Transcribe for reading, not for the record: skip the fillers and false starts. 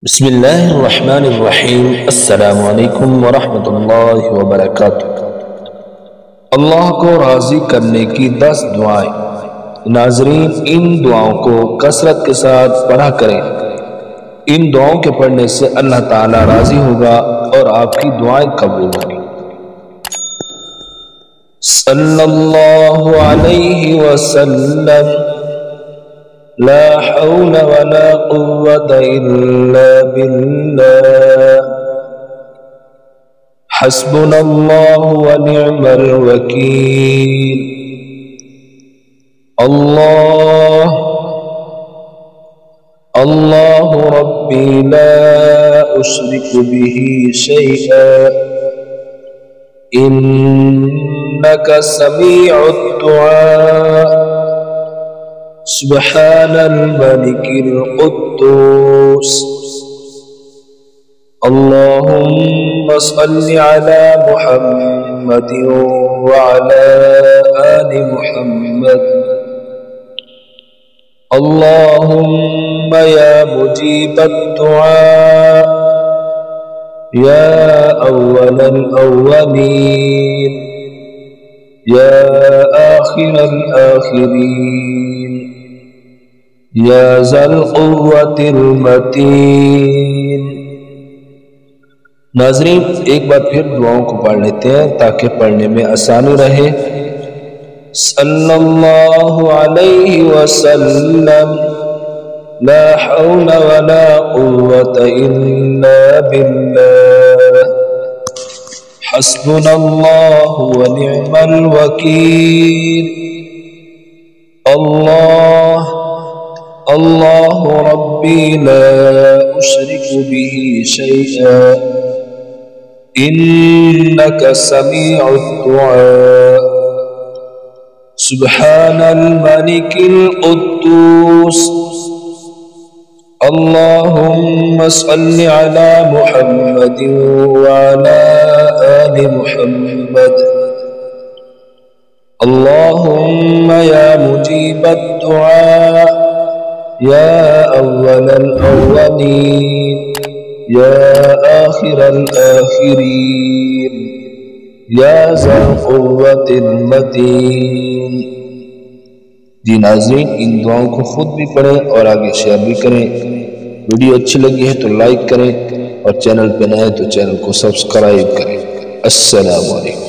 बिस्मिल्लाहिर्रहमानिर्रहीम। अस्सलामु अलैकुम वरहमतुल्लाहि वबरकातुहू। अल्लाह को राज़ी करने की 10 दुआएं। नाज़रीन, इन दुआओं को कसरत के साथ पढ़ा करें। इन दुआओं के पढ़ने से अल्लाह ताला राज़ी होगा और आपकी दुआएं कबूल होंगी। सल्लल्लाहु अलैहि वसल्लम। ला हौला वला कुव्वता इल्ला बिल्लाह। हस्बुनल्लाहु व निअमल वकील। अल्लाहु रब्बी ला उश्रिकु बिही शैआ। इन्नका समीउद दुआ। सुब्हानल मलिकिल कुद्दूस। अल्लाहुम्मा सल्लि अला मुहम्मदिन व अला आलि मुहम्मद। अल्लाहुम्मा या मुजीबद दुआ, या अव्वलल अव्वलीन, या आखिरल आखिरीन, या ज़ल क़ुव्वतिल मतीन। नाज़रीन, एक बार फिर दुआओं को पढ़ लेते हैं ताकि पढ़ने में आसानी रहे। सल्लल्लाहु अलैहि वसल्लम। ला हौला वला कुव्वता इल्ला बिल्लाह। हस्बुनल्लाहु व निअमल वकील। अल्लाहु रब्बी ला उश्रिकु बिही शैआ। इन्नका समीउद दुआ। सुब्हानल मलिकिल कुद्दूस। अल्लाहुम्मा सल्लि अला मुहम्मदिन व अला आलि मुहम्मद। अल्लाहुम्मा या मुजीबद दुआ, या अव्वलल अव्वलीन, या आखिरल आखिरीन, या ज़ल क़ुव्वतिल मतीन। जी नाज़रीन, इन दुआओं को खुद भी पढ़ें और आगे शेयर भी करें। वीडियो अच्छी लगी है तो लाइक करें और चैनल पर नए हैं तो चैनल को सब्सक्राइब करें। अस्सलामु अलैकुम।